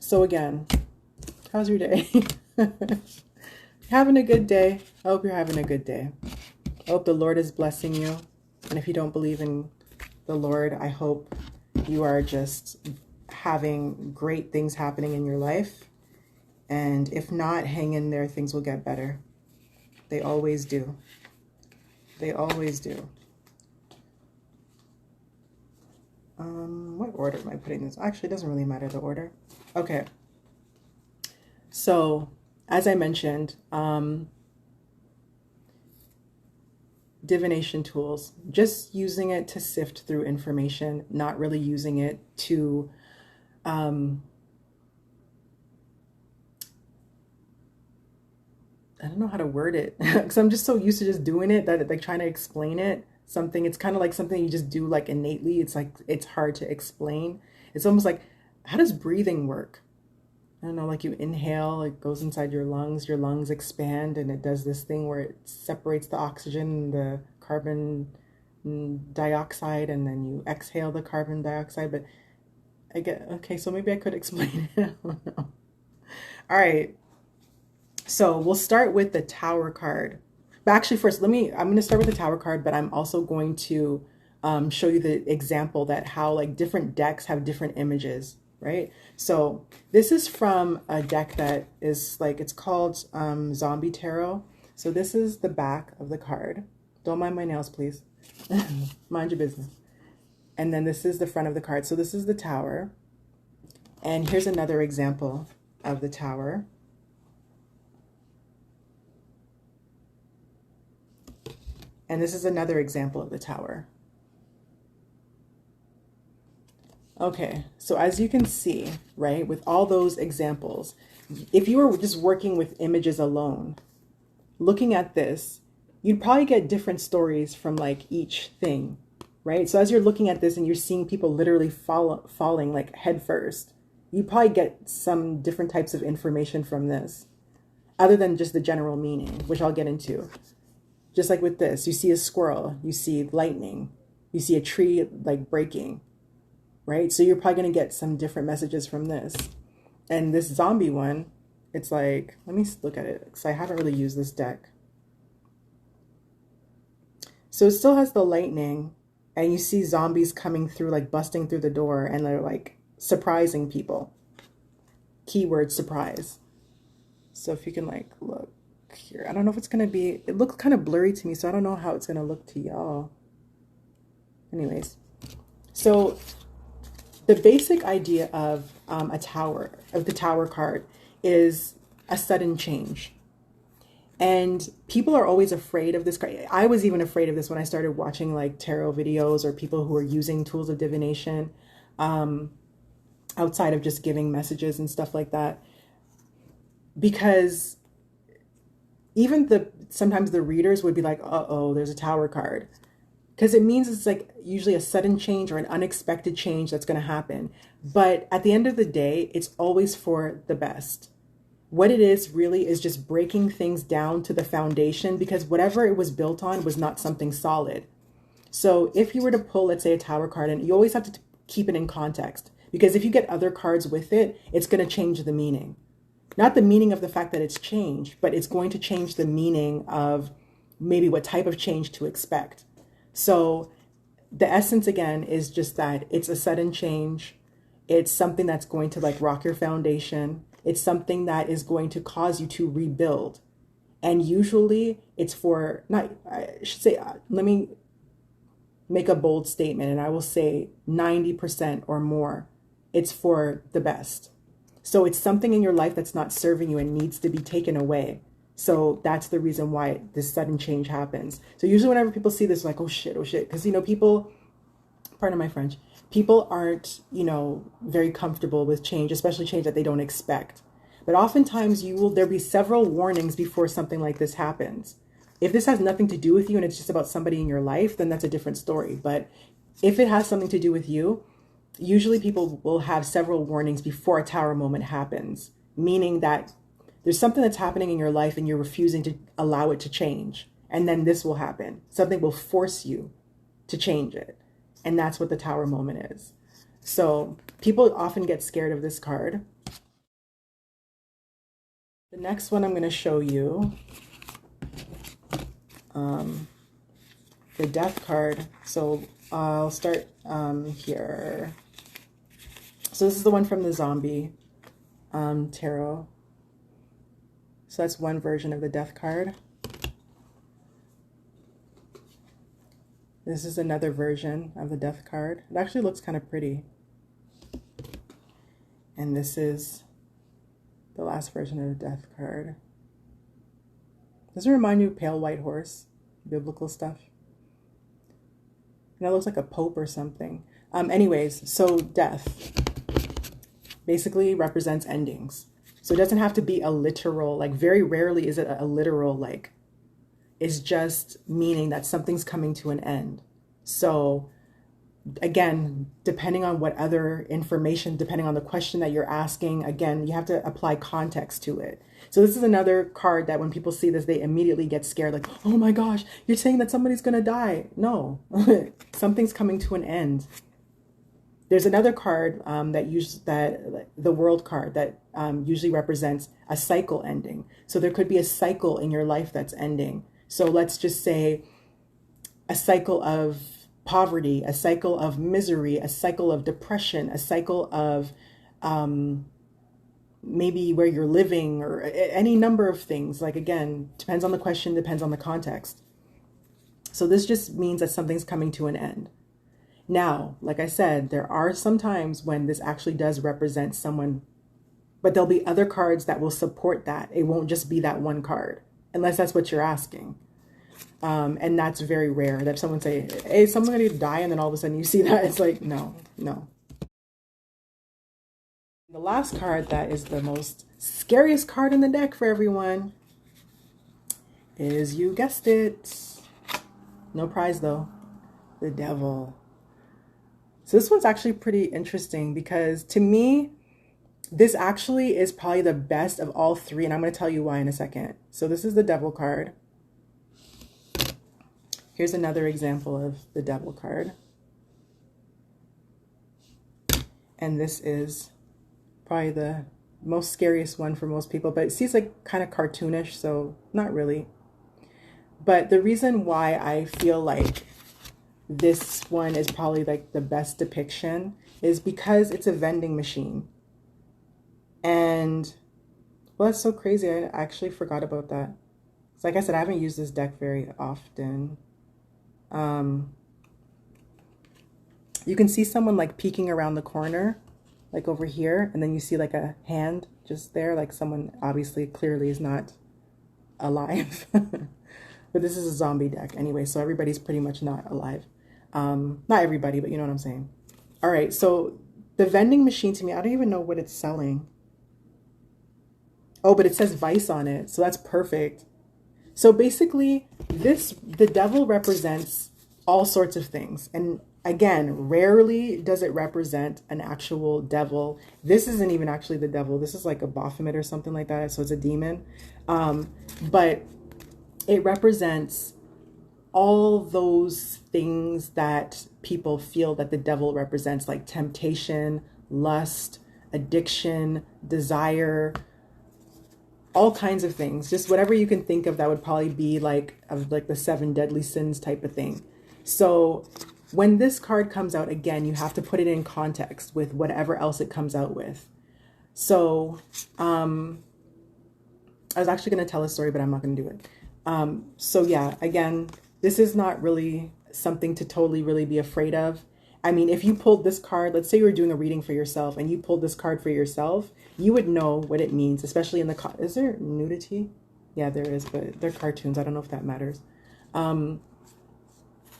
So again, how's your day? Having a good day? I hope you're having a good day. I hope the Lord is blessing you. And if you don't believe in the Lord, I hope you are just having great things happening in your life. And if not, hang in there. Things will get better. They always do. They always do. What order am I putting this? Actually, it doesn't really matter the order. Okay. So, as I mentioned, divination tools, just using it to sift through information, not really using it to I don't know how to word it because I'm just so used to just doing it that like trying to explain it something, it's kind of like something you just do like innately. It's like it's hard to explain. It's almost like, how does breathing work? I don't know, like you inhale, it goes inside your lungs expand, and it does this thing where it separates the oxygen and the carbon dioxide, and then you exhale the carbon dioxide. But I get, okay, so maybe I could explain it. I don't know. All right. So we'll start with the Tower card. But actually first, I'm going to start with the Tower card, but I'm also going to show you the example that how like different decks have different images, right? So this is from a deck that is like, it's called Zombie Tarot. So this is the back of the card. Don't mind my nails, please. Mind your business. And then this is the front of the card. So this is the Tower. And here's another example of the Tower. And this is another example of the Tower. Okay, so as you can see, right, with all those examples, if you were just working with images alone, looking at this, you'd probably get different stories from like each thing, right? So as you're looking at this and you're seeing people literally falling like head first, you probably get some different types of information from this, other than just the general meaning, which I'll get into. Just like with this, you see a squirrel, you see lightning, you see a tree like breaking, right? So you're probably going to get some different messages from this. And this zombie one, it's like, let me look at it because I haven't really used this deck. So it still has the lightning, and you see zombies coming through, like busting through the door, and they're like surprising people. Keyword surprise. So if you can like look here, I don't know if it's going to be, it looks kind of blurry to me, so I don't know how it's going to look to y'all. Anyways, so the basic idea of the Tower card is a sudden change. And people are always afraid of this card. I was even afraid of this when I started watching like tarot videos or people who are using tools of divination outside of just giving messages and stuff like that. Because even sometimes the readers would be like, uh-oh, there's a Tower card. Because it means it's like usually a sudden change or an unexpected change that's going to happen. But at the end of the day, it's always for the best. What it is really is just breaking things down to the foundation, because whatever it was built on was not something solid. So if you were to pull, let's say, a Tower card, and you always have to keep it in context, because if you get other cards with it, it's going to change the meaning. Not the meaning of the fact that it's changed, but it's going to change the meaning of maybe what type of change to expect. So the essence, again, is just that it's a sudden change. It's something that's going to like rock your foundation. It's something that is going to cause you to rebuild. And usually it's for, not, I should say, let me make a bold statement, and I will say 90% or more, it's for the best. So it's something in your life that's not serving you and needs to be taken away. So that's the reason why this sudden change happens. So usually whenever people see this, like, oh shit. Because, you know, people, pardon my French, people aren't, you know, very comfortable with change, especially change that they don't expect. But oftentimes there'll be several warnings before something like this happens. If this has nothing to do with you and it's just about somebody in your life, then that's a different story. But if it has something to do with you, usually people will have several warnings before a Tower moment happens, meaning that there's something that's happening in your life and you're refusing to allow it to change. And then this will happen. Something will force you to change it. And that's what the Tower moment is. So people often get scared of this card. The next one I'm going to show you, the death card. So I'll start here. So this is the one from the zombie tarot. So that's one version of the death card. This is another version of the death card. It actually looks kind of pretty. And this is the last version of the death card. Does it remind you of Pale White Horse? Biblical stuff. And that looks like a pope or something. Anyways, so death basically represents endings. So it doesn't have to be a literal, like very rarely is it a literal, like, it's just meaning that something's coming to an end. So again, depending on what other information, depending on the question that you're asking, again, you have to apply context to it. So this is another card that when people see this, they immediately get scared, like, oh my gosh, you're saying that somebody's gonna die. No, something's coming to an end. There's another card the world card that usually represents a cycle ending. So there could be a cycle in your life that's ending. So let's just say a cycle of poverty, a cycle of misery, a cycle of depression, a cycle of maybe where you're living, or any number of things. Like, again, depends on the question, depends on the context. So this just means that something's coming to an end. Now, like I said, there are some times when this actually does represent someone, but there'll be other cards that will support that. It won't just be that one card, unless that's what you're asking. And that's very rare that someone say, hey, is someone going to die? And then all of a sudden you see that. It's like, no. The last card that is the most scariest card in the deck for everyone is, you guessed it, no prize though, the Devil. So this one's actually pretty interesting because to me, this actually is probably the best of all three. And I'm going to tell you why in a second. So this is the Devil card. Here's another example of the Devil card. And this is probably the most scariest one for most people, but it seems like kind of cartoonish, so not really. But the reason why I feel like this one is probably like the best depiction is because it's a vending machine. And well, that's so crazy. I actually forgot about that. So like I said, I haven't used this deck very often. You can see someone like peeking around the corner, like over here, and then you see like a hand just there, like someone obviously clearly is not alive. But this is a zombie deck anyway, so everybody's pretty much not alive. Not everybody, but you know what I'm saying. All right, so the vending machine, to me, I don't even know what it's selling. Oh, but it says Vice on it, so that's perfect. So basically, the Devil represents all sorts of things. And again, rarely does it represent an actual devil. This isn't even actually the devil. This is like a Baphomet or something like that, so it's a demon. But it represents all those things that people feel that the devil represents, like temptation, lust, addiction, desire, all kinds of things. Just whatever you can think of that would probably be like the 7 deadly sins type of thing. So when this card comes out, again, you have to put it in context with whatever else it comes out with. So I was actually going to tell a story, but I'm not going to do it. So yeah, again, this is not really something to totally really be afraid of. I mean, if you pulled this card, let's say you were doing a reading for yourself and you pulled this card for yourself, you would know what it means, especially in the, is there nudity? Yeah, there is, but they're cartoons. I don't know if that matters.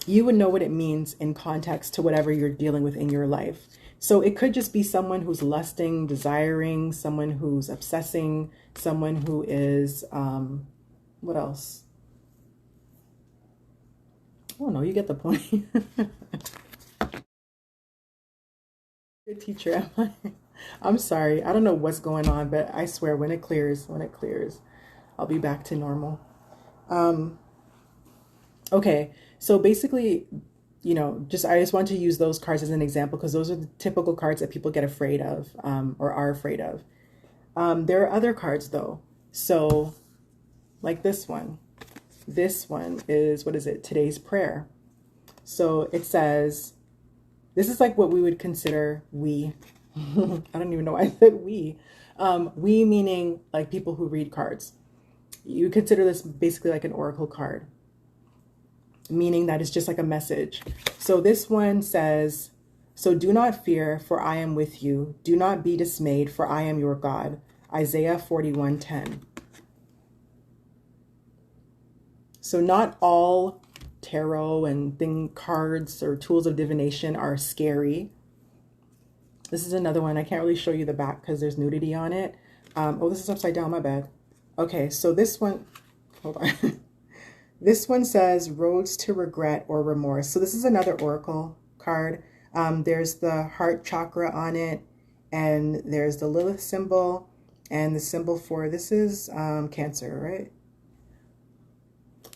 You would know what it means in context to whatever you're dealing with in your life. So it could just be someone who's lusting, desiring, someone who's obsessing, someone who is, what else? Oh no, you get the point. Good teacher, am I? I'm sorry. I don't know what's going on, but I swear when it clears, I'll be back to normal. Okay, so basically, you know, I just want to use those cards as an example because those are the typical cards that people get afraid of or are afraid of. There are other cards though. So like this one. This one is, what is it? Today's prayer. So it says, this is like what we would consider we. I don't even know why I said we. We meaning like people who read cards. You consider this basically like an oracle card, meaning that it's just like a message. So this one says, so do not fear, for I am with you. Do not be dismayed, for I am your God. Isaiah 41:10. So not all tarot and cards or tools of divination are scary. This is another one. I can't really show you the back because there's nudity on it. Oh, this is upside down, my bad. Okay, so this one, hold on. This one says roads to regret or remorse. So this is another oracle card. There's the heart chakra on it, and there's the Lilith symbol, and the symbol for this is Cancer, right?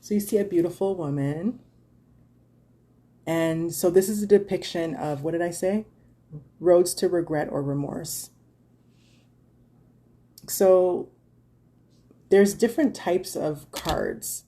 So you see a beautiful woman. And so this is a depiction of, what did I say? Roads to regret or remorse. So there's different types of cards.